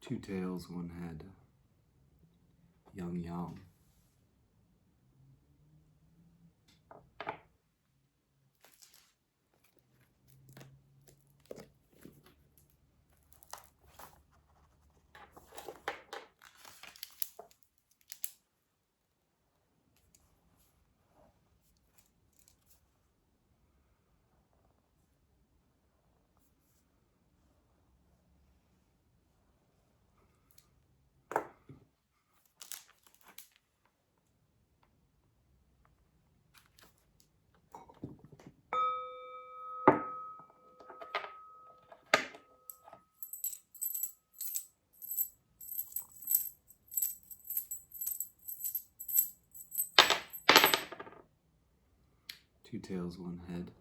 Two tails, one head, yang yang. Two tails, one head,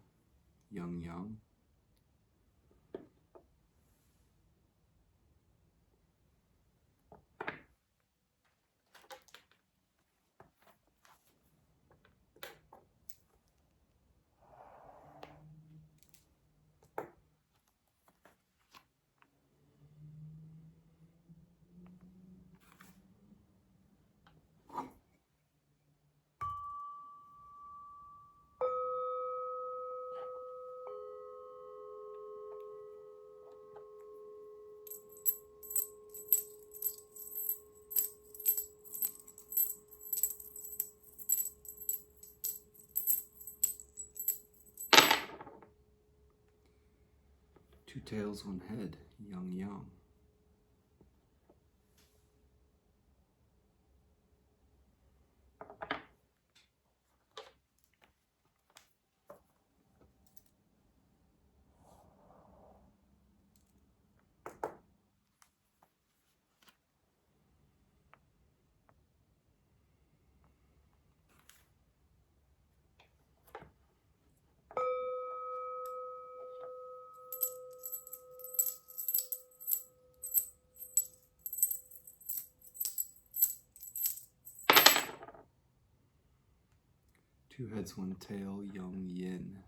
yang yang. Two tails, one head, yang yang. Two heads, one tail, yang yin.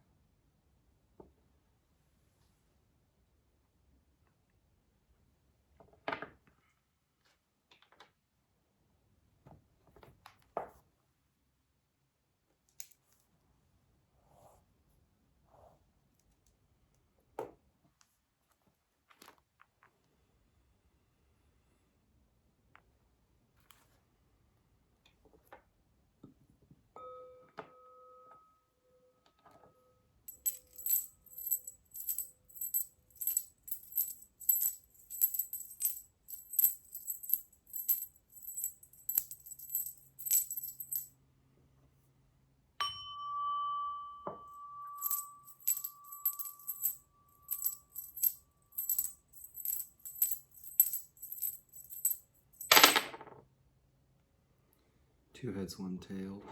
Two heads, one tail,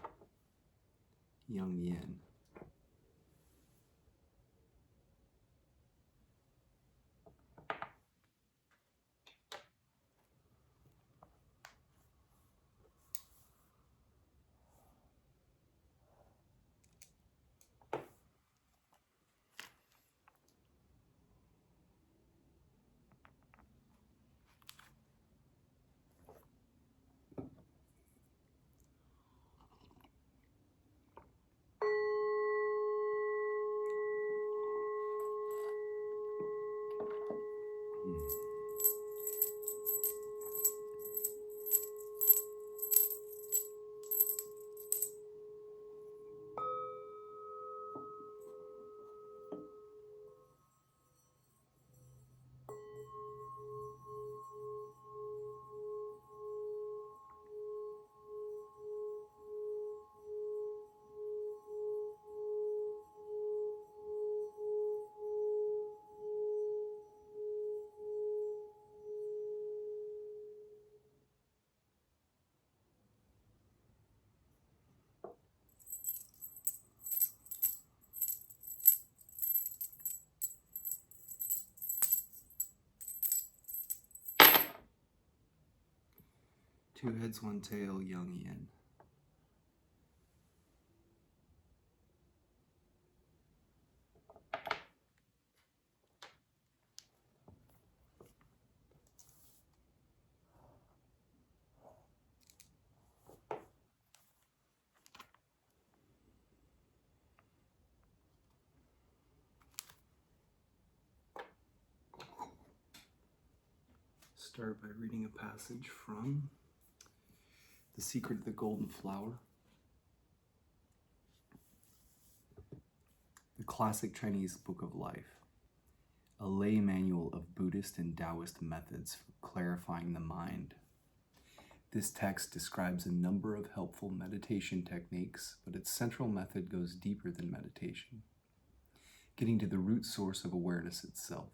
yang yin. Two heads, one tail, yang yin. start by reading a passage from The Secret of the Golden Flower, the classic Chinese book of life, a lay manual of Buddhist and Taoist methods for clarifying the mind. This text describes a number of helpful meditation techniques, but its central method goes deeper than meditation, getting to the root source of awareness itself.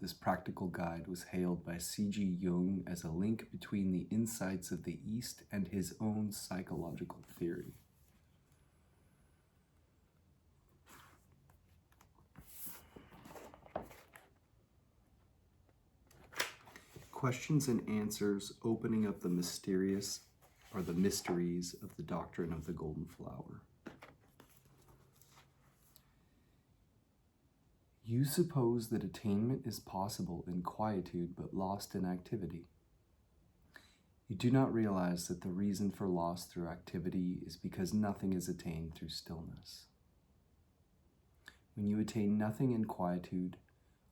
This practical guide was hailed by C.G. Jung as a link between the insights of the East and his own psychological theory. Questions and answers opening up the mysterious or the mysteries of the doctrine of the Golden Flower. You suppose that attainment is possible in quietude but lost in activity. You do not realize that the reason for loss through activity is because nothing is attained through stillness. When you attain nothing in quietude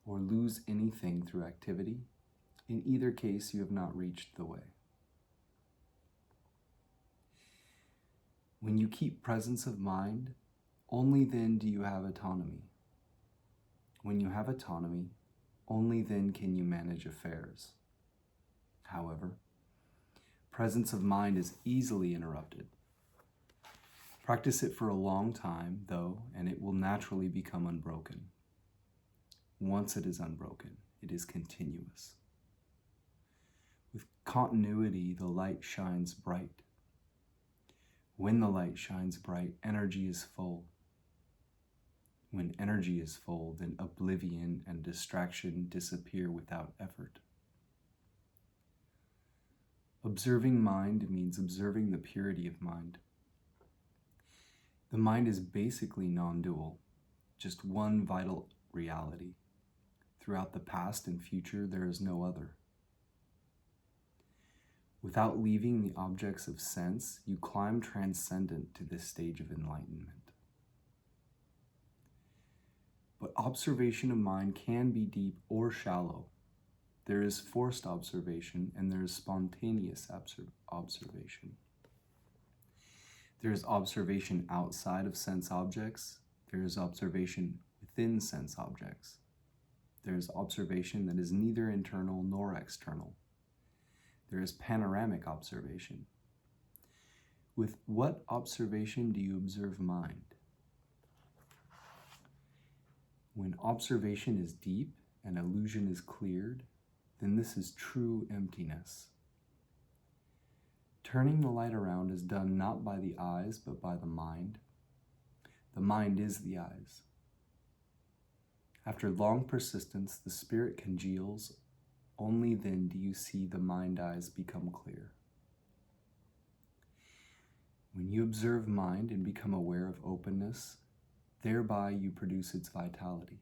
or lose anything through activity, in either case you have not reached the way. When you keep presence of mind, only then do you have autonomy. When you have autonomy, only then can you manage affairs. However, presence of mind is easily interrupted. Practice it for a long time, though, and it will naturally become unbroken. Once it is unbroken, it is continuous. With continuity, the light shines bright. When the light shines bright, energy is full. When energy is full, then oblivion and distraction disappear without effort. Observing mind means observing the purity of mind. The mind is basically non-dual, just one vital reality. Throughout the past and future, there is no other. Without leaving the objects of sense, you climb transcendent to this stage of enlightenment. But observation of mind can be deep or shallow. There is forced observation and there is spontaneous observation. There is observation outside of sense objects. There is observation within sense objects. There is observation that is neither internal nor external. There is panoramic observation. With what observation do you observe mind? When observation is deep and illusion is cleared, then this is true emptiness. Turning the light around is done not by the eyes, but by the mind. The mind is the eyes. After long persistence, the spirit congeals. Only then do you see the mind eyes become clear. When you observe mind and become aware of openness, thereby you produce its vitality.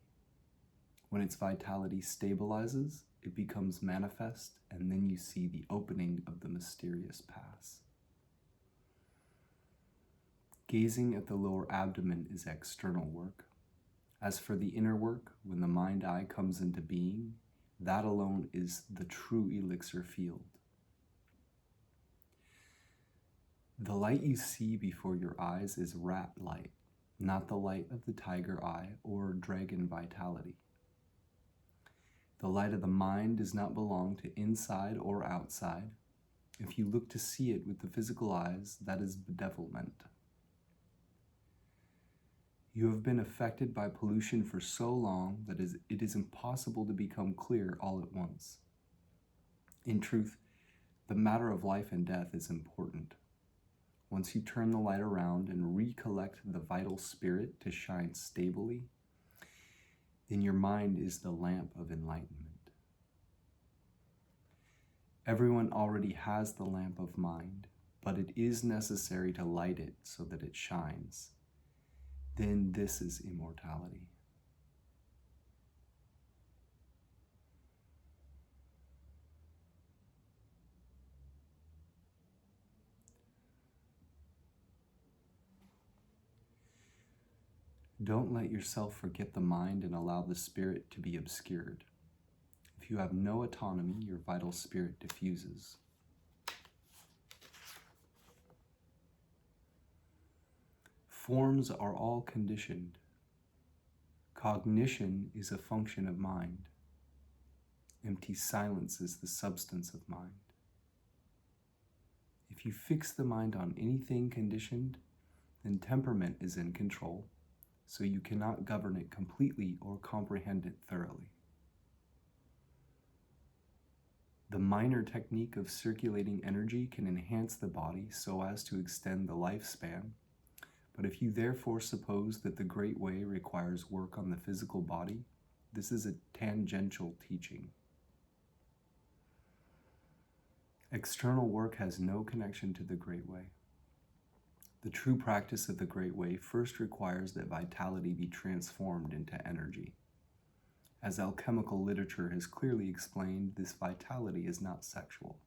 When its vitality stabilizes, it becomes manifest, and then you see the opening of the mysterious pass. Gazing at the lower abdomen is external work. As for the inner work, when the mind eye comes into being, that alone is the true elixir field. The light you see before your eyes is rat light, not the light of the tiger eye or dragon vitality. The light of the mind does not belong to inside or outside. If you look to see it with the physical eyes, that is bedevilment. You have been affected by pollution for so long that it is impossible to become clear all at once. In truth, the matter of life and death is important. Once you turn the light around and recollect the vital spirit to shine stably, then your mind is the lamp of enlightenment. Everyone already has the lamp of mind, but it is necessary to light it so that it shines. Then this is immortality. Don't let yourself forget the mind and allow the spirit to be obscured. If If you have no autonomy, your vital spirit diffuses. Forms are all conditioned. Cognition is a function of mind. Empty silence is the substance of mind. If you fix the mind on anything conditioned, then temperament is in control, so you cannot govern it completely or comprehend it thoroughly. The minor technique of circulating energy can enhance the body so as to extend the lifespan, but if you therefore suppose that the Great Way requires work on the physical body, this is a tangential teaching. External work has no connection to the Great Way. The true practice of the Great Way first requires that vitality be transformed into energy. As alchemical literature has clearly explained, this vitality is not sexual.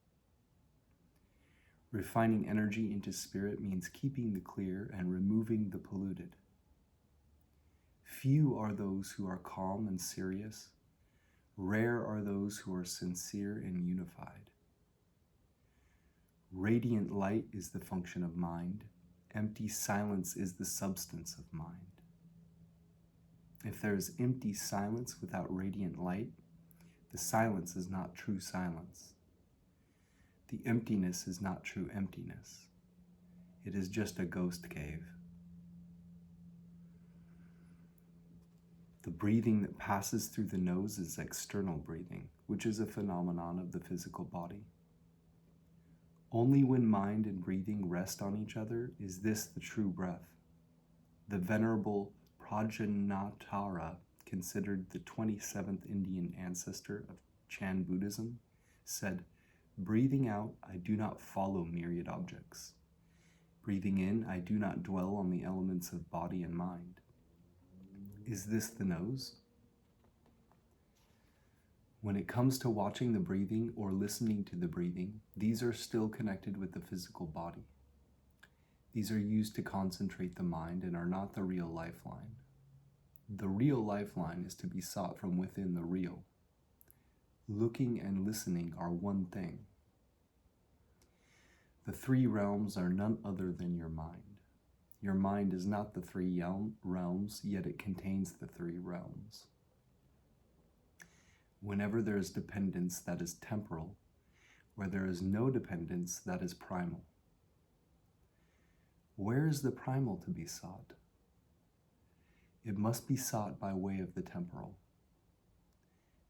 Refining energy into spirit means keeping the clear and removing the polluted. Few are those who are calm and serious. Rare are those who are sincere and unified. Radiant light is the function of mind. Empty silence is the substance of mind. If there is empty silence without radiant light, the silence is not true silence. The emptiness is not true emptiness. It is just a ghost cave. The breathing that passes through the nose is external breathing, which is a phenomenon of the physical body. Only when mind and breathing rest on each other is this the true breath. The venerable Prajanatara, considered the 27th Indian ancestor of Chan Buddhism, said, "Breathing out, I do not follow myriad objects. Breathing in, I do not dwell on the elements of body and mind." Is this the nose? When it comes to watching the breathing or listening to the breathing, these are still connected with the physical body. These are used to concentrate the mind and are not the real lifeline. The real lifeline is to be sought from within the real. Looking and listening are one thing. The three realms are none other than your mind. Your mind is not the three realms, yet it contains the three realms. Whenever there is dependence, that is temporal. Where there is no dependence, that is primal. Where is the primal to be sought? It must be sought by way of the temporal.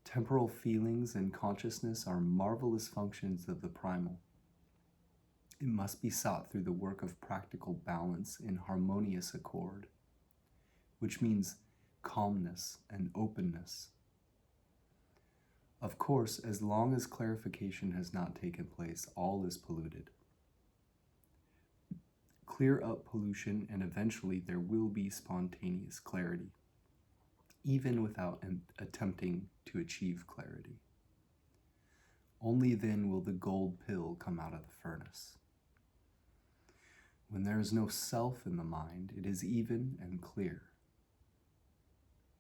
Temporal feelings and consciousness are marvelous functions of the primal. It must be sought through the work of practical balance in harmonious accord, which means calmness and openness. Of course, as long as clarification has not taken place, all is polluted. Clear up pollution and eventually there will be spontaneous clarity, even without attempting to achieve clarity. Only then will the gold pill come out of the furnace. When there is no self in the mind, it is even and clear.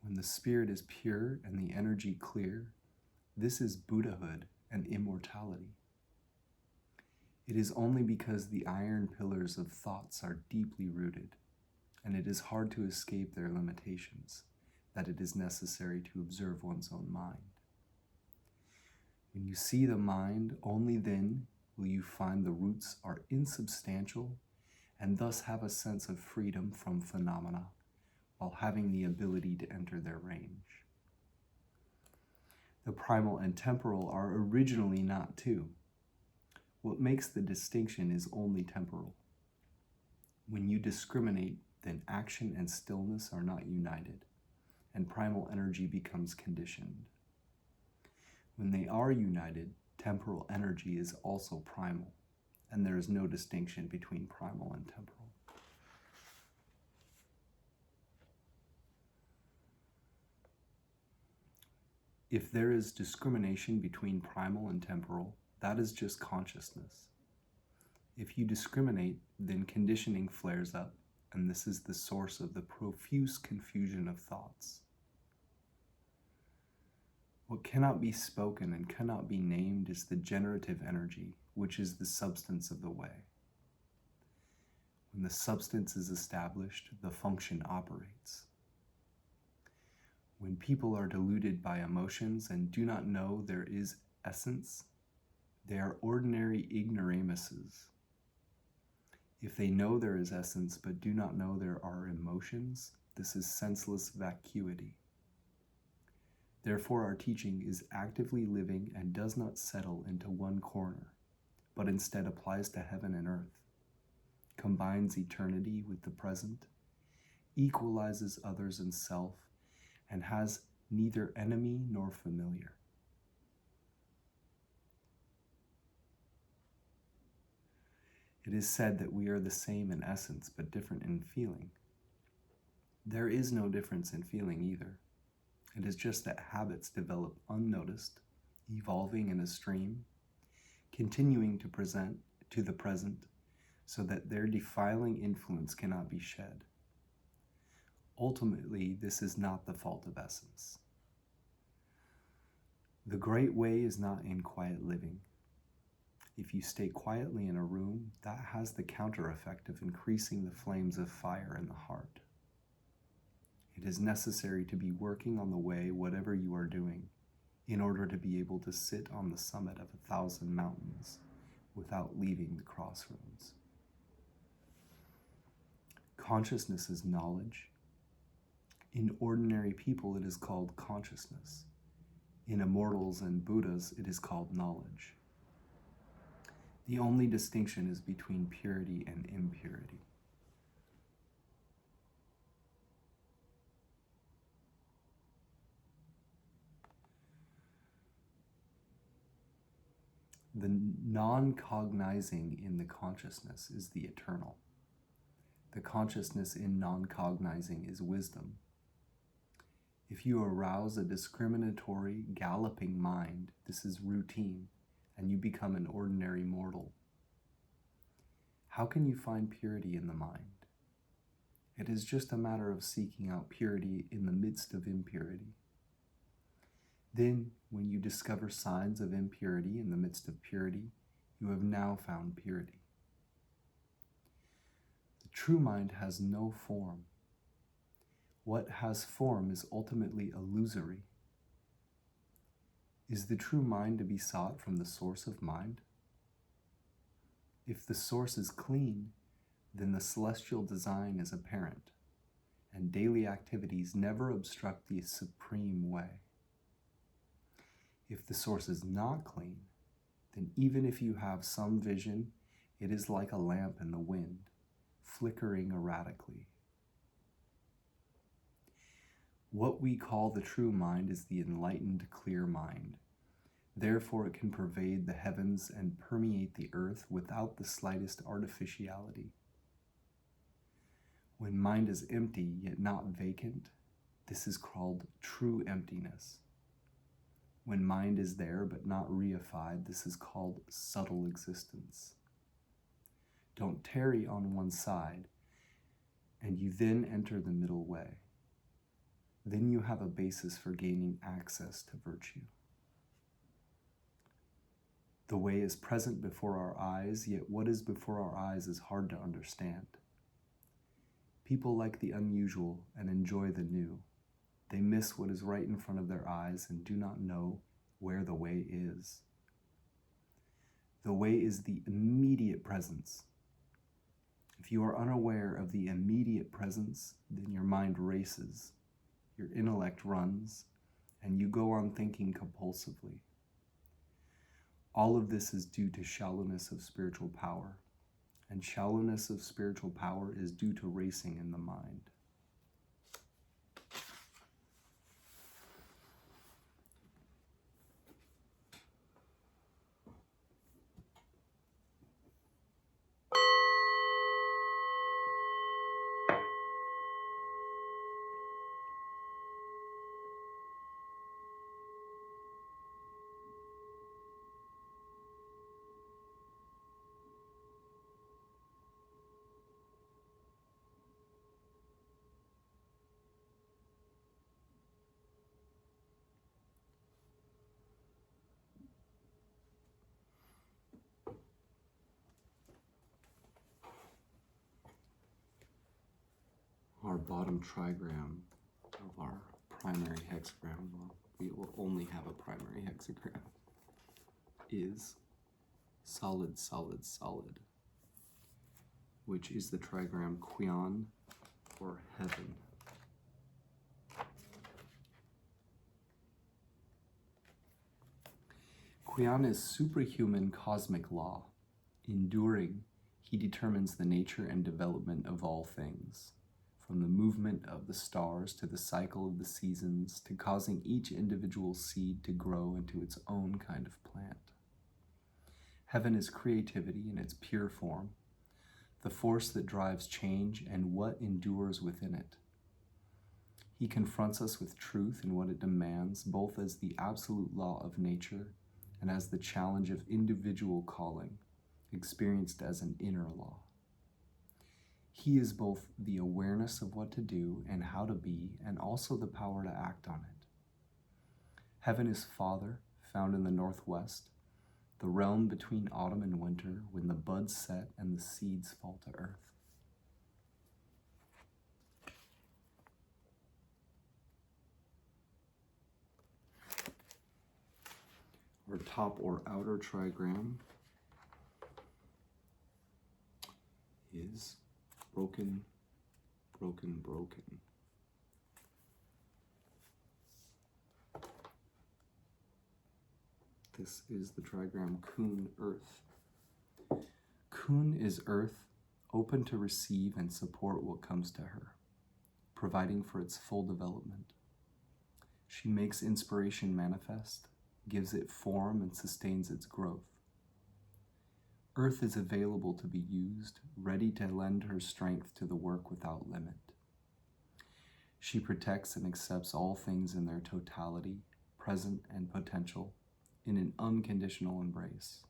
When the spirit is pure and the energy clear, this is Buddhahood and immortality. It is only because the iron pillars of thoughts are deeply rooted, and it is hard to escape their limitations, that it is necessary to observe one's own mind. When you see the mind, only then will you find the roots are insubstantial and thus have a sense of freedom from phenomena while having the ability to enter their range. The primal and temporal are originally not two. What makes the distinction is only temporal. When you discriminate, then action and stillness are not united, and primal energy becomes conditioned. When they are united, temporal energy is also primal, and there is no distinction between primal and temporal. If there is discrimination between primal and temporal, that is just consciousness. If you discriminate, then conditioning flares up, and this is the source of the profuse confusion of thoughts. What cannot be spoken and cannot be named is the generative energy, which is the substance of the way. When the substance is established, the function operates. When people are deluded by emotions and do not know there is essence, they are ordinary ignoramuses. If they know there is essence but do not know there are emotions, this is senseless vacuity. Therefore, our teaching is actively living and does not settle into one corner, but instead applies to heaven and earth, combines eternity with the present, equalizes others and self, and has neither enemy nor familiar. It is said that we are the same in essence, but different in feeling. There is no difference in feeling either. It is just that habits develop unnoticed, evolving in a stream, continuing to present to the present, so that their defiling influence cannot be shed. Ultimately, this is not the fault of essence. The great way is not in quiet living. If you stay quietly in a room, that has the counter effect of increasing the flames of fire in the heart. It is necessary to be working on the way, whatever you are doing, in order to be able to sit on the summit of 1,000 mountains without leaving the crossroads. Consciousness is knowledge. In ordinary people, it is called consciousness. In immortals and Buddhas, it is called knowledge. The only distinction is between purity and impurity. The non-cognizing in the consciousness is the eternal. The consciousness in non-cognizing is wisdom. If you arouse a discriminatory, galloping mind, this is routine, and you become an ordinary mortal. How can you find purity in the mind? It is just a matter of seeking out purity in the midst of impurity. Then, when you discover signs of impurity in the midst of purity, you have now found purity. The true mind has no form. What has form is ultimately illusory. Is the true mind to be sought from the source of mind? If the source is clean, then the celestial design is apparent, and daily activities never obstruct the supreme way. If the source is not clean, then even if you have some vision, it is like a lamp in the wind, flickering erratically. What we call the true mind is the enlightened, clear mind. Therefore, it can pervade the heavens and permeate the earth without the slightest artificiality. When mind is empty, yet not vacant, this is called true emptiness. When mind is there but not reified, this is called subtle existence. Don't tarry on one side, and you then enter the middle way. Then you have a basis for gaining access to virtue. The way is present before our eyes, yet what is before our eyes is hard to understand. People like the unusual and enjoy the new. They miss what is right in front of their eyes and do not know where the way is. The way is the immediate presence. If you are unaware of the immediate presence, then your mind races, your intellect runs, and you go on thinking compulsively. All of this is due to shallowness of spiritual power, and shallowness of spiritual power is due to racing in the mind. bottom trigram of our primary hexagram, well, we will only have a primary hexagram, is solid, solid, solid, which is the trigram Qian, or heaven. Qian is superhuman cosmic law. Enduring, he determines the nature and development of all things, from the movement of the stars to the cycle of the seasons, to causing each individual seed to grow into its own kind of plant. Heaven is creativity in its pure form, the force that drives change and what endures within it. He confronts us with truth and what it demands, both as the absolute law of nature and as the challenge of individual calling, experienced as an inner law. He is both the awareness of what to do and how to be, and also the power to act on it. Heaven is Father, found in the northwest, the realm between autumn and winter, when the buds set and the seeds fall to earth. Our top or outer trigram is broken, broken, broken. This is the trigram Kun, earth. Kun is earth, open to receive and support what comes to her, providing for its full development. She makes inspiration manifest, gives it form, and sustains its growth. Earth is available to be used, ready to lend her strength to the work without limit. She protects and accepts all things in their totality, present and potential, in an unconditional embrace.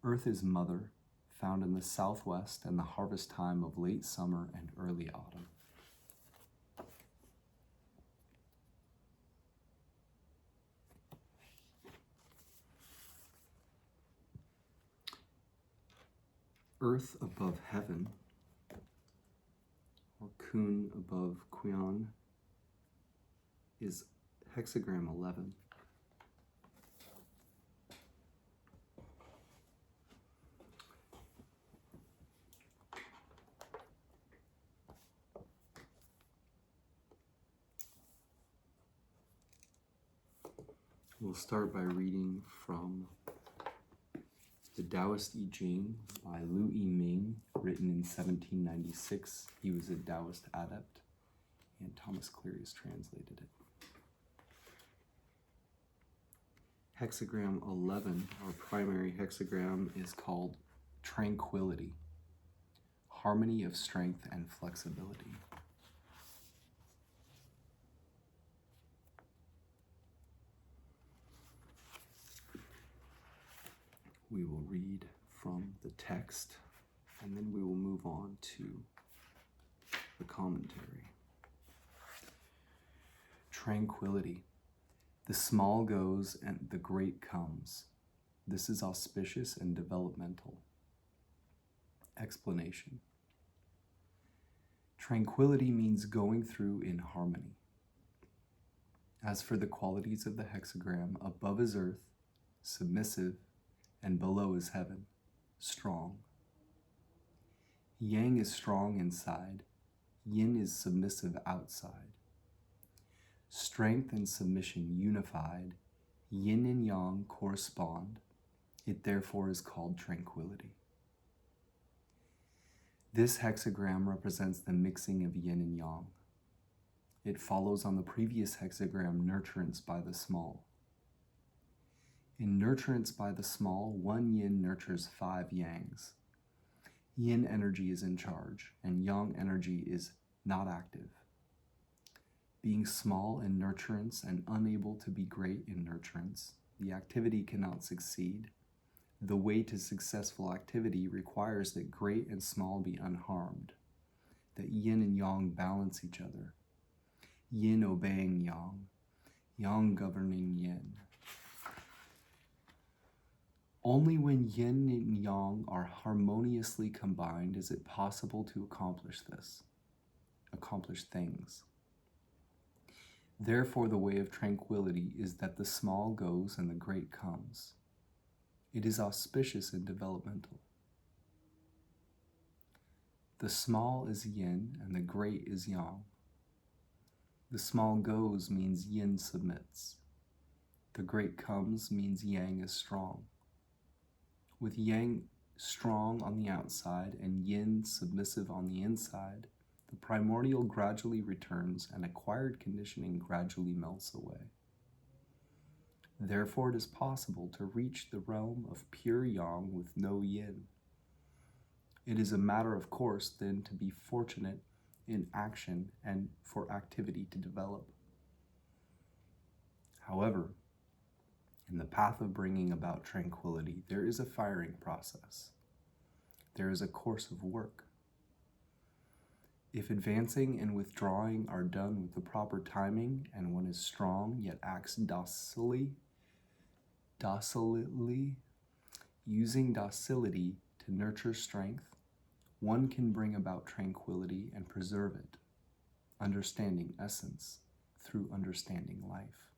Earth is Mother, found in the southwest and the harvest time of late summer and early autumn. Earth above heaven, or Kun above Qian, is hexagram 11. We'll start by reading from the Taoist I-ming by I-ming, written in 1796. He was a Taoist adept, and Thomas Cleary has translated it. Hexagram 11, our primary hexagram, is called Tranquility, harmony of strength and flexibility. We will read from the text, and then we will move on to the commentary. Tranquility. The small goes and the great comes. This is auspicious and developmental. Explanation. Tranquility means going through in harmony. As for the qualities of the hexagram, above is earth, submissive, and below is heaven, strong. Yang is strong inside, yin is submissive outside. Strength and submission unified, yin and yang correspond. It therefore is called tranquility. This hexagram represents the mixing of yin and yang. It follows on the previous hexagram, nurturance by the small. In nurturance by the small, one yin nurtures 5 yangs. Yin energy is in charge, and yang energy is not active. Being small in nurturance and unable to be great in nurturance, the activity cannot succeed. The way to successful activity requires that great and small be unharmed, that yin and yang balance each other, yin obeying yang, yang governing yin. Only when yin and yang are harmoniously combined is it possible to accomplish this. accomplish things. Therefore, the way of tranquility is that the small goes and the great comes. It is auspicious and developmental. The small is yin and the great is yang. The small goes means yin submits. The great comes means yang is strong. With yang strong on the outside and yin submissive on the inside, the primordial gradually returns and acquired conditioning gradually melts away. Therefore, it is possible to reach the realm of pure yang with no yin. It is a matter of course, then, to be fortunate in action and for activity to develop. However, in the path of bringing about tranquility, there is a firing process. There is a course of work. If advancing and withdrawing are done with the proper timing, and one is strong yet acts docilely, using docility to nurture strength, one can bring about tranquility and preserve it, understanding essence through understanding life,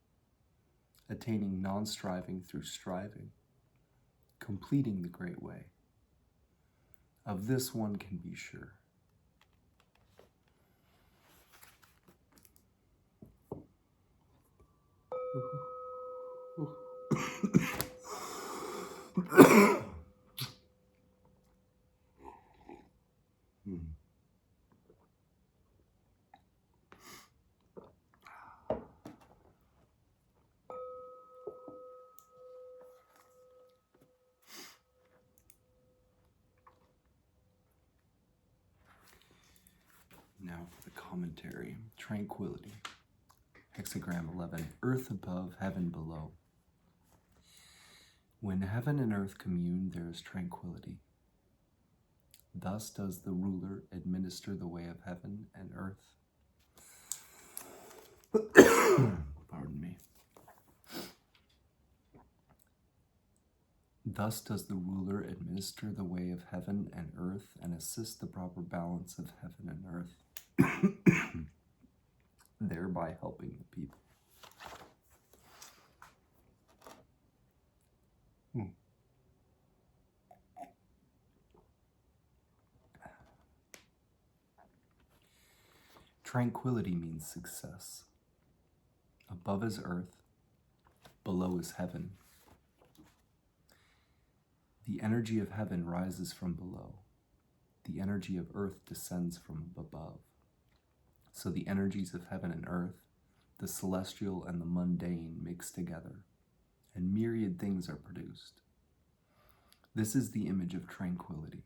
attaining non-striving through striving, completing the great way. Of this one can be sure. Now for the commentary. Tranquility. Hexagram 11. Earth above, heaven below. When heaven and earth commune, there is tranquility. Thus does the ruler administer the way of heaven and earth. Pardon me. Thus does the ruler administer the way of heaven and earth and assist the proper balance of heaven and earth, thereby helping the people. Tranquility means success. Above is earth, below is heaven. The energy of heaven rises from below. The energy of earth descends from above. So the energies of heaven and earth, the celestial and the mundane, mix together, and myriad things are produced. This is the image of tranquility.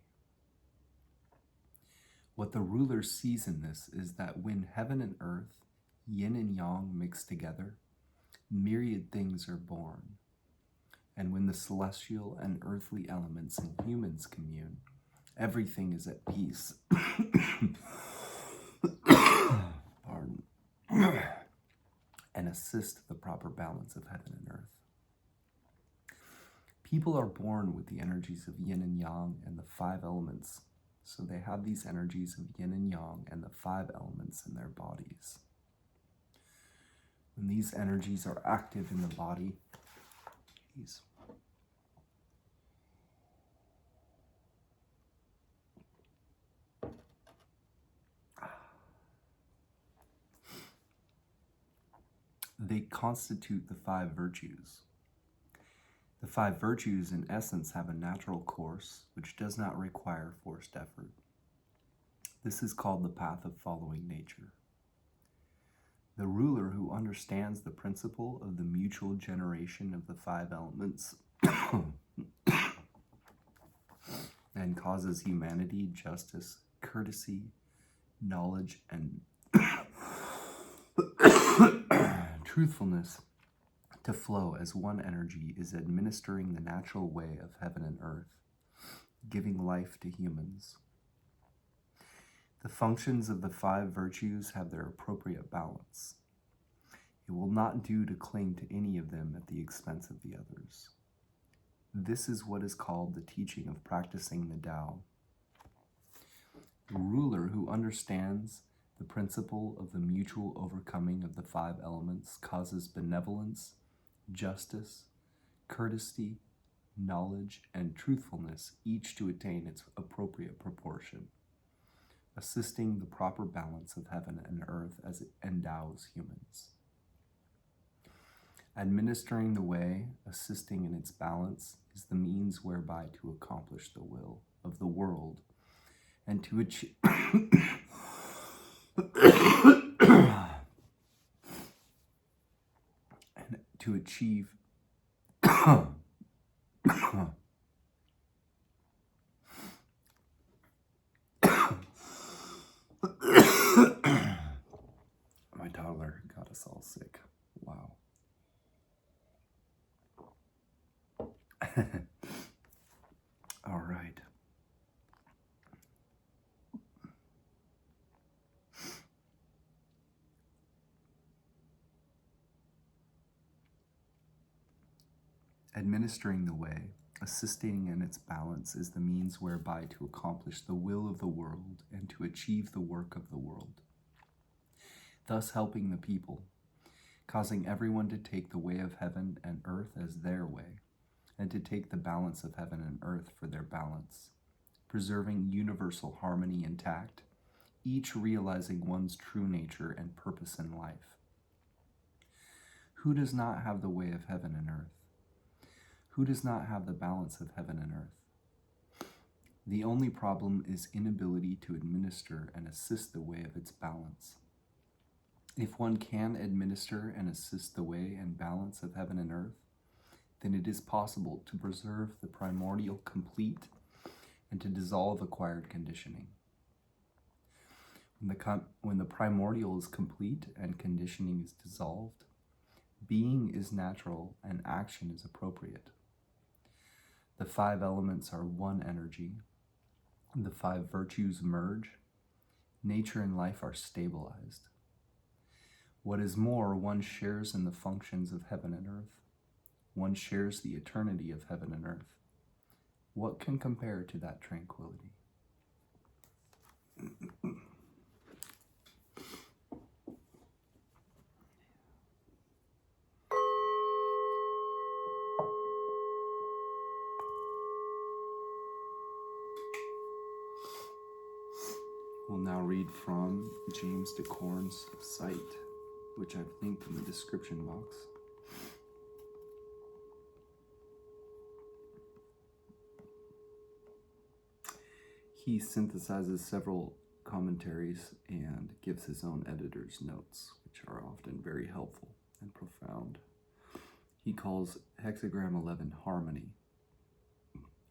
What the ruler sees in this is that when heaven and earth, yin and yang, mix together, myriad things are born. And when the celestial and earthly elements and humans commune, everything is at peace. Pardon. And assist the proper balance of heaven and earth. People are born with the energies of yin and yang and the 5 elements. So they have these energies of yin and yang and the 5 elements in their bodies. When these energies are active in the body, they constitute the 5 virtues. The 5 virtues, in essence, have a natural course which does not require forced effort. This is called the path of following nature. The ruler who understands the principle of the mutual generation of the 5 elements and causes humanity, justice, courtesy, knowledge, and truthfulness to flow as one energy is administering the natural way of heaven and earth, giving life to humans. The functions of the 5 virtues have their appropriate balance. It will not do to cling to any of them at the expense of the others. This is what is called the teaching of practicing the Tao. The ruler who understands The principle of the mutual overcoming of the 5 elements causes benevolence, justice, courtesy, knowledge, and truthfulness each to attain its appropriate proportion, assisting the proper balance of heaven and earth as it endows humans. Administering the way, assisting in its balance, is the means whereby to accomplish the will of the world and to achieve my toddler got us all sick. Wow. All right. Administering the way, assisting in its balance, is the means whereby to accomplish the will of the world and to achieve the work of the world, thus helping the people, causing everyone to take the way of heaven and earth as their way, and to take the balance of heaven and earth for their balance, preserving universal harmony intact, each realizing one's true nature and purpose in life. Who does not have the way of heaven and earth? Who does not have the balance of heaven and earth? The only problem is inability to administer and assist the way of its balance. If one can administer and assist the way and balance of heaven and earth, then it is possible to preserve the primordial complete and to dissolve acquired conditioning. When the primordial is complete and conditioning is dissolved, being is natural and action is appropriate. The 5 elements are one energy. The 5 virtues merge. Nature and life are stabilized. What is more, one shares in the functions of heaven and earth. One shares the eternity of heaven and earth. What can compare to that tranquility? We'll now read from James Dekorne's site, which I've linked in the description box. He synthesizes several commentaries and gives his own editor's notes, which are often very helpful and profound. He calls Hexagram 11 Harmony.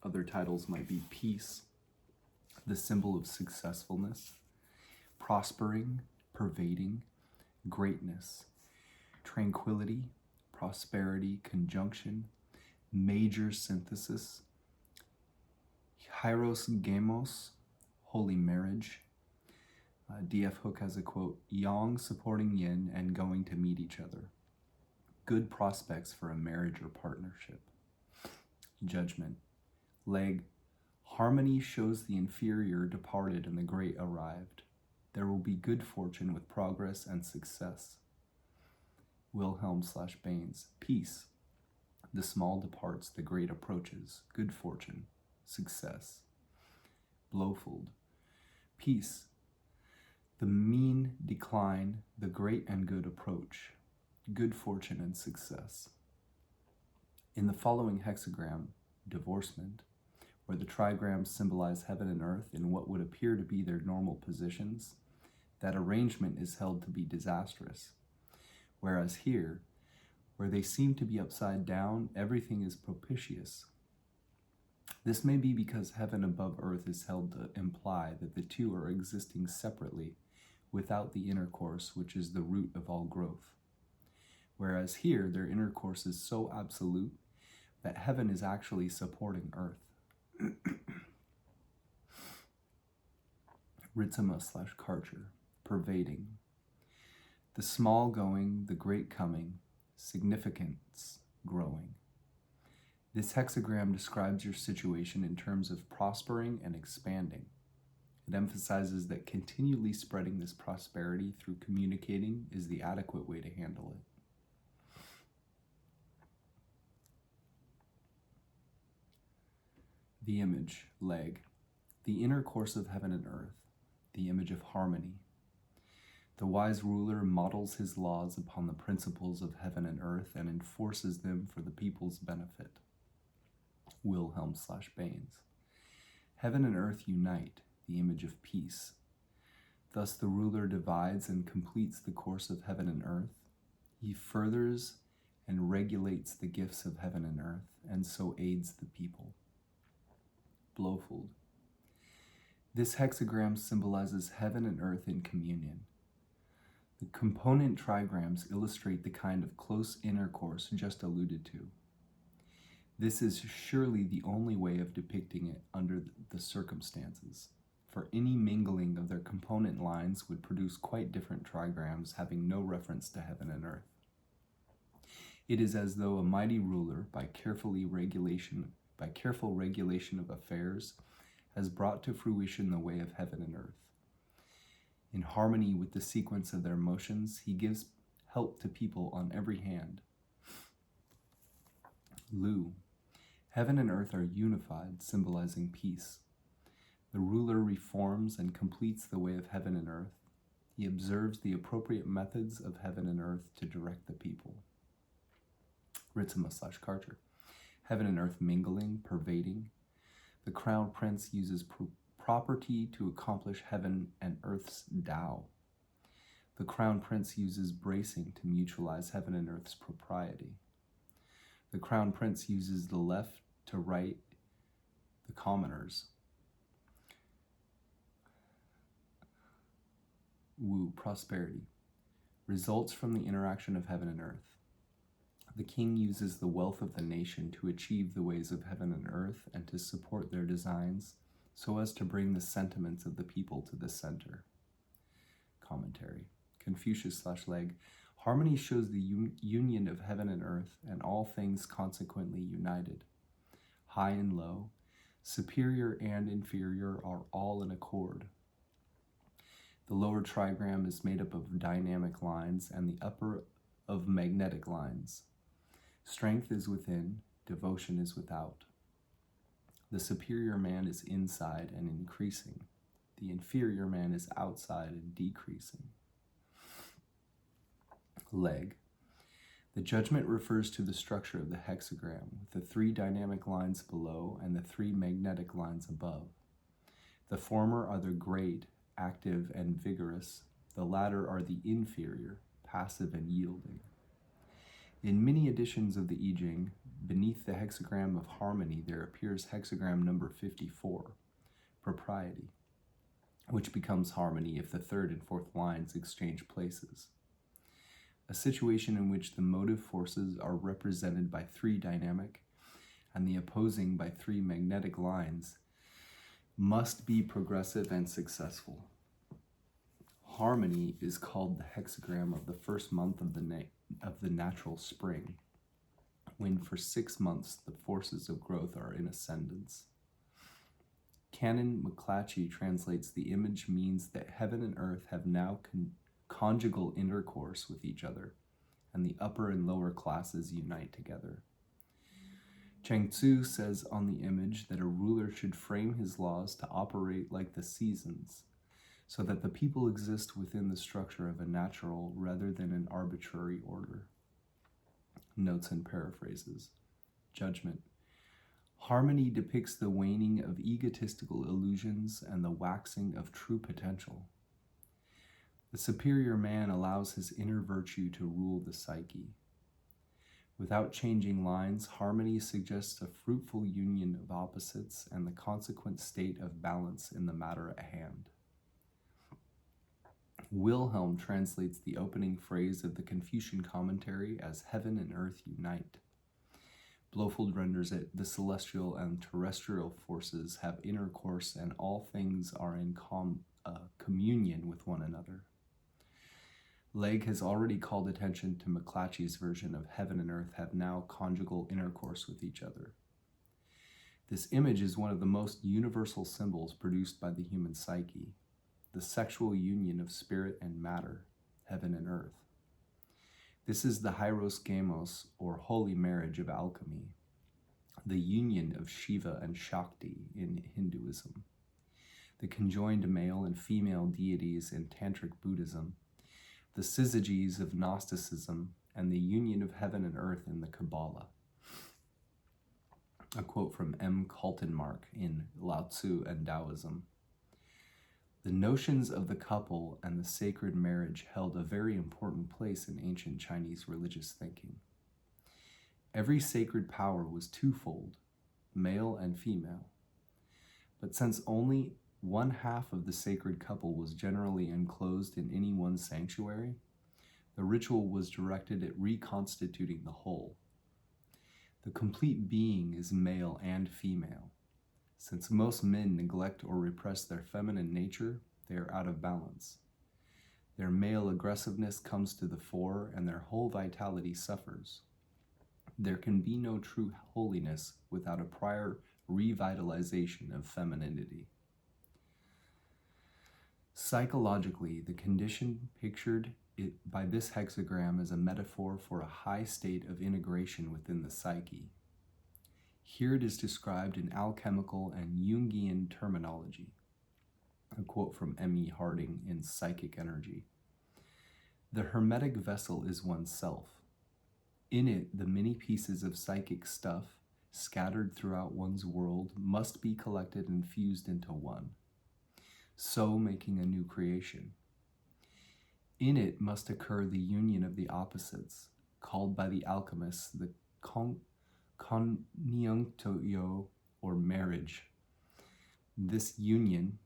Other titles might be Peace, the symbol of successfulness, prospering, pervading, greatness, tranquility, prosperity, conjunction, major synthesis, Hieros Gamos, holy marriage. D.F. Hook has a quote, Yang supporting yin and going to meet each other. Good prospects for a marriage or partnership. Judgment. Leg. Harmony shows the inferior departed and the great arrived. There will be good fortune with progress and success. Wilhelm/Baines. Peace. The small departs, the great approaches. Good fortune. Success. Blofeld. Peace. The mean decline, the great and good approach. Good fortune and success. In the following hexagram, divorcement, where the trigrams symbolize heaven and earth in what would appear to be their normal positions, that arrangement is held to be disastrous. Whereas here, where they seem to be upside down, everything is propitious. This may be because heaven above earth is held to imply that the two are existing separately, without the intercourse, which is the root of all growth. Whereas here, their intercourse is so absolute that heaven is actually supporting earth. Ritzema/Karcher, pervading. The small going, the great coming, significance growing. This hexagram describes your situation in terms of prospering and expanding. It emphasizes that continually spreading this prosperity through communicating is the adequate way to handle it. The image, leg, the inner course of heaven and earth, the image of harmony. The wise ruler models his laws upon the principles of heaven and earth and enforces them for the people's benefit. Wilhelm/Baines. Heaven and earth unite, the image of peace. Thus the ruler divides and completes the course of heaven and earth. He furthers and regulates the gifts of heaven and earth, and so aids the people. Blowfold. This hexagram symbolizes heaven and earth in communion. The component trigrams illustrate the kind of close intercourse just alluded to. This is surely the only way of depicting it under the circumstances, for any mingling of their component lines would produce quite different trigrams having no reference to heaven and earth. It is as though a mighty ruler, by careful regulation of affairs, has brought to fruition the way of heaven and earth. In harmony with the sequence of their motions, he gives help to people on every hand. Lu. Heaven and earth are unified, symbolizing peace. The ruler reforms and completes the way of heaven and earth. He observes the appropriate methods of heaven and earth to direct the people. Ritzema/Karcher. Heaven and earth mingling, pervading. The crown prince uses property to accomplish heaven and earth's Tao. The crown prince uses bracing to mutualize heaven and earth's propriety. The crown prince uses the left to right the commoners. Wu, prosperity. Results from the interaction of heaven and earth. The king uses the wealth of the nation to achieve the ways of heaven and earth and to support their designs so as to bring the sentiments of the people to the center. Commentary. Confucius/Leg. Harmony shows the union of heaven and earth and all things consequently united. High and low, superior and inferior are all in accord. The lower trigram is made up of dynamic lines and the upper of magnetic lines. Strength is within, devotion is without. The superior man is inside and increasing. The inferior man is outside and decreasing. Leg. The judgment refers to the structure of the hexagram, with the 3 dynamic lines below and the 3 magnetic lines above. The former are the great, active and vigorous. The latter are the inferior, passive and yielding. In many editions of the I Ching, beneath the hexagram of harmony, there appears hexagram number 54, propriety, which becomes harmony if the 3rd and 4th lines exchange places. A situation in which the motive forces are represented by 3 dynamic and the opposing by 3 magnetic lines must be progressive and successful. Harmony is called the hexagram of the first month of the natural spring, when for 6 months the forces of growth are in ascendance. Canon McClatchy translates the image means that heaven and earth have now conjugal intercourse with each other, and the upper and lower classes unite together. Cheng Tzu says on the image that a ruler should frame his laws to operate like the seasons, so that the people exist within the structure of a natural rather than an arbitrary order. Notes and paraphrases. Judgment. Harmony depicts the waning of egotistical illusions and the waxing of true potential. The superior man allows his inner virtue to rule the psyche. Without changing lines, harmony suggests a fruitful union of opposites and the consequent state of balance in the matter at hand. Wilhelm translates the opening phrase of the Confucian commentary as heaven and earth unite. Blowfold renders it, the celestial and terrestrial forces have intercourse and all things are in communion with one another. Legge has already called attention to McClatchy's version of heaven and earth have now conjugal intercourse with each other. This image is one of the most universal symbols produced by the human psyche, the sexual union of spirit and matter, heaven and earth. This is the Hieros Gamos, or holy marriage of alchemy, the union of Shiva and Shakti in Hinduism, the conjoined male and female deities in Tantric Buddhism, the syzygies of Gnosticism, and the union of heaven and earth in the Kabbalah. A quote from M. Kaltenmark in Lao Tzu and Taoism. The notions of the couple and the sacred marriage held a very important place in ancient Chinese religious thinking. Every sacred power was twofold, male and female. But since only one half of the sacred couple was generally enclosed in any one sanctuary, the ritual was directed at reconstituting the whole. The complete being is male and female. Since most men neglect or repress their feminine nature, they are out of balance. Their male aggressiveness comes to the fore and their whole vitality suffers. There can be no true holiness without a prior revitalization of femininity. Psychologically, the condition pictured by this hexagram is a metaphor for a high state of integration within the psyche. Here it is described in alchemical and Jungian terminology. A quote from M.E. Harding in Psychic Energy. The hermetic vessel is oneself. In it, the many pieces of psychic stuff scattered throughout one's world must be collected and fused into one, so making a new creation. In it must occur the union of the opposites, called by the alchemists the conjunctio, or marriage. This union,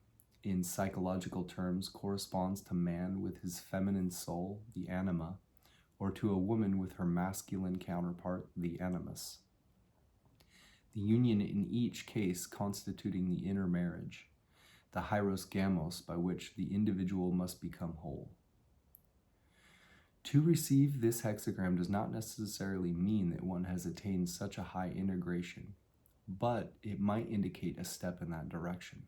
in psychological terms, corresponds to man with his feminine soul, the anima, or to a woman with her masculine counterpart, the animus. The union in each case constituting the inner marriage, the Hieros Gamos, by which the individual must become whole. To receive this hexagram does not necessarily mean that one has attained such a high integration, but it might indicate a step in that direction.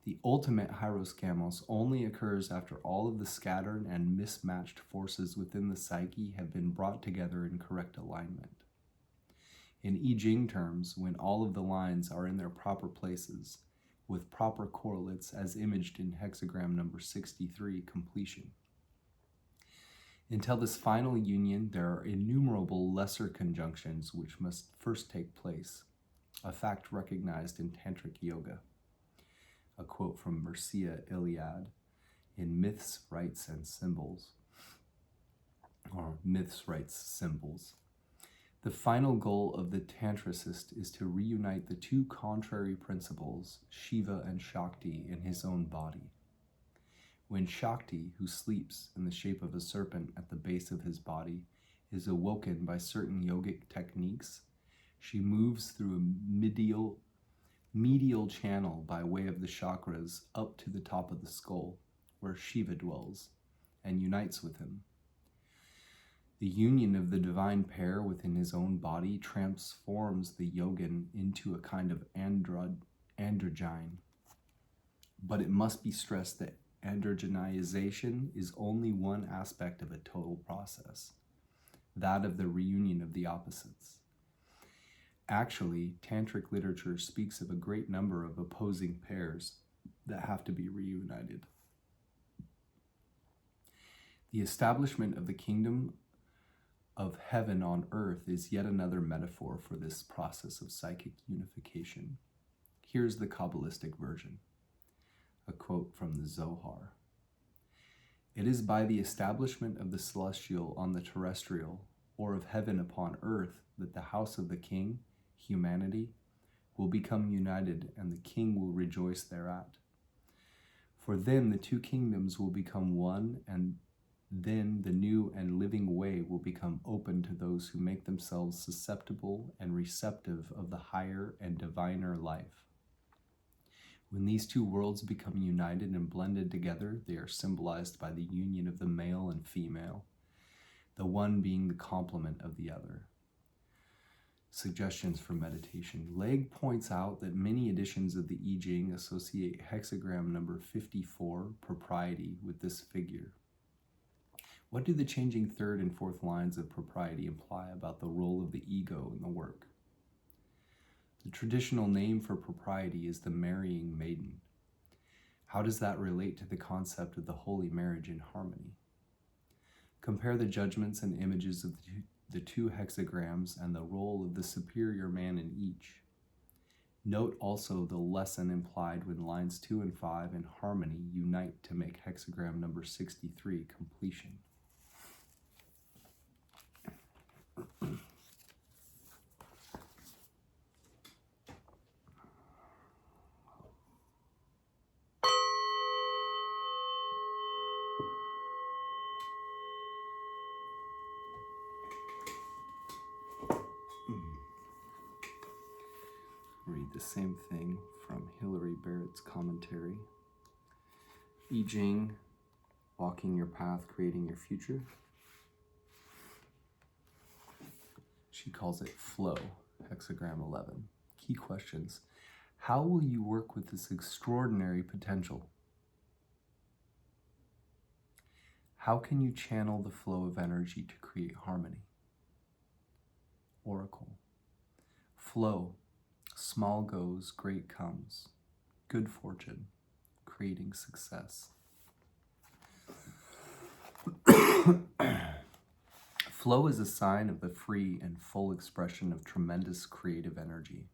The ultimate Hieros Gamos only occurs after all of the scattered and mismatched forces within the psyche have been brought together in correct alignment. In I Ching terms, when all of the lines are in their proper places, with proper correlates as imaged in hexagram number 63, completion. Until this final union, there are innumerable lesser conjunctions which must first take place, a fact recognized in Tantric Yoga. A quote from Mircea Eliade in Myths, Rites, and Symbols, or Myths, Rites, Symbols. The final goal of the Tantricist is to reunite the two contrary principles, Shiva and Shakti, in his own body. When Shakti, who sleeps in the shape of a serpent at the base of his body, is awoken by certain yogic techniques, she moves through a medial channel by way of the chakras up to the top of the skull, where Shiva dwells, and unites with him. The union of the divine pair within his own body transforms the yogin into a kind of androgyne. But it must be stressed that androgenization is only one aspect of a total process, that of the reunion of the opposites. Actually, Tantric literature speaks of a great number of opposing pairs that have to be reunited. The establishment of the kingdom of heaven on earth is yet another metaphor for this process of psychic unification. Here's the Kabbalistic version. A quote from the Zohar. It is by the establishment of the celestial on the terrestrial, or of heaven upon earth, that the house of the king, humanity, will become united, and the king will rejoice thereat. For then the two kingdoms will become one, and then the new and living way will become open to those who make themselves susceptible and receptive of the higher and diviner life. When these two worlds become united and blended together, they are symbolized by the union of the male and female, the one being the complement of the other. Suggestions for meditation. Legge points out that many editions of the I-ming associate hexagram number 54, propriety, with this figure. What do the changing third and fourth lines of propriety imply about the role of the ego in the work? The traditional name for propriety is the marrying maiden. How does that relate to the concept of the holy marriage in harmony? Compare the judgments and images of the two hexagrams and the role of the superior man in each. Note also the lesson implied when lines 2 and 5 in harmony unite to make hexagram number 63 completion. Read the same thing from Hilary Barrett's commentary. I-ming, walking your path, creating your future. She calls it flow, hexagram 11. Key questions. How will you work with this extraordinary potential? How can you channel the flow of energy to create harmony? Oracle. Flow. Small goes, great comes. Good fortune, creating success. Flow is a sign of the free and full expression of tremendous creative energy.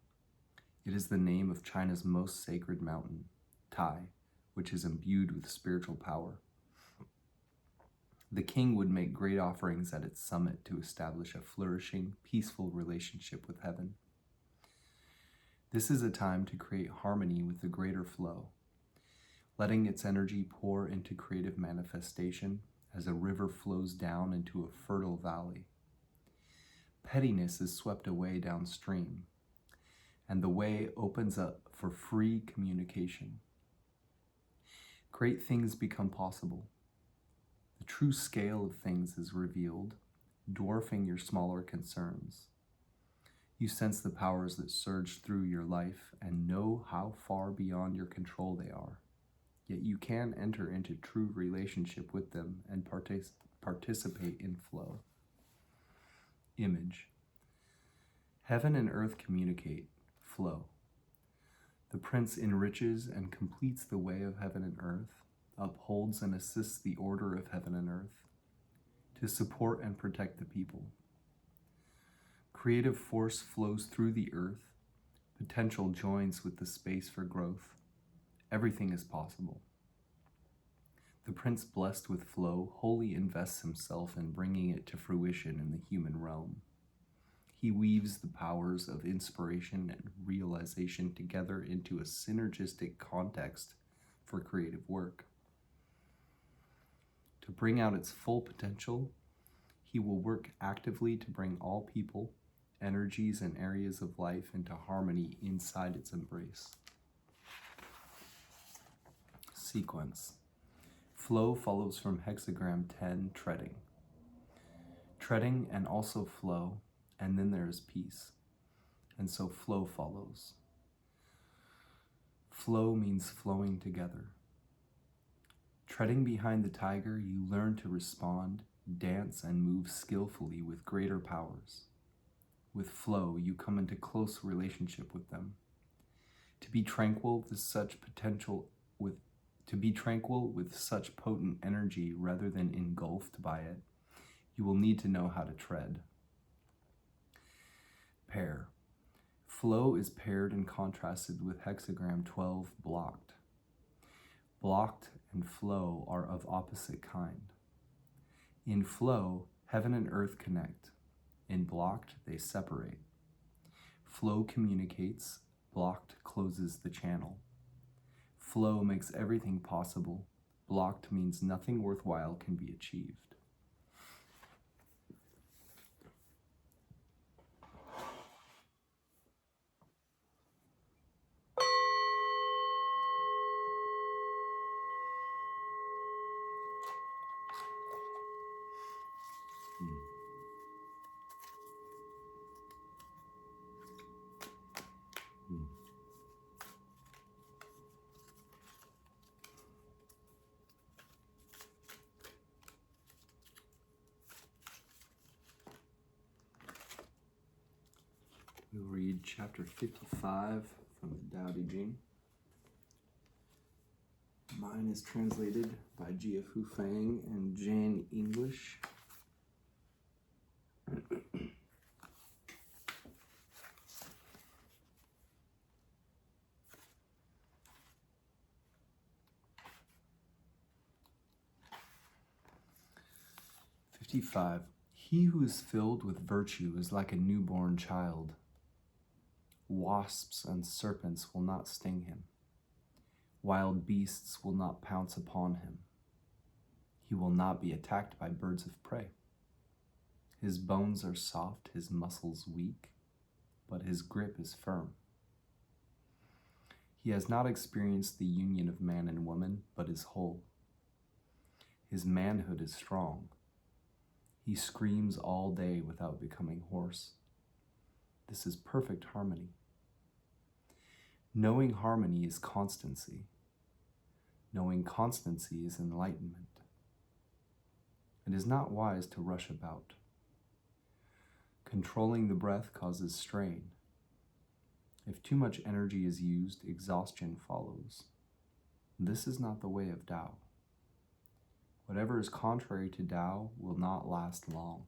It is the name of China's most sacred mountain, Tai, which is imbued with spiritual power. The king would make great offerings at its summit to establish a flourishing, peaceful relationship with heaven. This is a time to create harmony with the greater flow, letting its energy pour into creative manifestation as a river flows down into a fertile valley. Pettiness is swept away downstream, and the way opens up for free communication. Great things become possible. The true scale of things is revealed, dwarfing your smaller concerns. You sense the powers that surge through your life and know how far beyond your control they are. Yet you can enter into true relationship with them and participate in flow. Image. Heaven and earth communicate. Flow. The prince enriches and completes the way of heaven and earth, upholds and assists the order of heaven and earth, to support and protect the people. Creative force flows through the earth. Potential joins with the space for growth. Everything is possible. The prince blessed with flow wholly invests himself in bringing it to fruition in the human realm. He weaves the powers of inspiration and realization together into a synergistic context for creative work. To bring out its full potential, he will work actively to bring all people, energies, and areas of life into harmony inside its embrace. Sequence. Flow follows from hexagram 10, treading. Treading and also flow, and then there is peace. And so flow follows. Flow means flowing together. Treading behind the tiger, you learn to respond, dance, and move skillfully with greater powers. With flow, you come into close relationship with them. To be tranquil with such potent energy rather than engulfed by it, you will need to know how to tread. Pair. Flow is paired and contrasted with hexagram 12, blocked. Blocked and flow are of opposite kind. In flow, heaven and earth connect. In blocked, they separate. Flow communicates, blocked closes the channel. Flow makes everything possible. Blocked means nothing worthwhile can be achieved. We'll read chapter 55 from the Tao Te Ching. Mine is translated by Jia Fu Fang and Jane English. He who is filled with virtue is like a newborn child. Wasps and serpents will not sting him. Wild beasts will not pounce upon him. He will not be attacked by birds of prey. His bones are soft, his muscles weak, but his grip is firm. He has not experienced the union of man and woman, but is whole. His manhood is strong. He screams all day without becoming hoarse. This is perfect harmony. Knowing harmony is constancy. Knowing constancy is enlightenment. It is not wise to rush about. Controlling the breath causes strain. If too much energy is used, exhaustion follows. This is not the way of Tao. Whatever is contrary to Tao will not last long.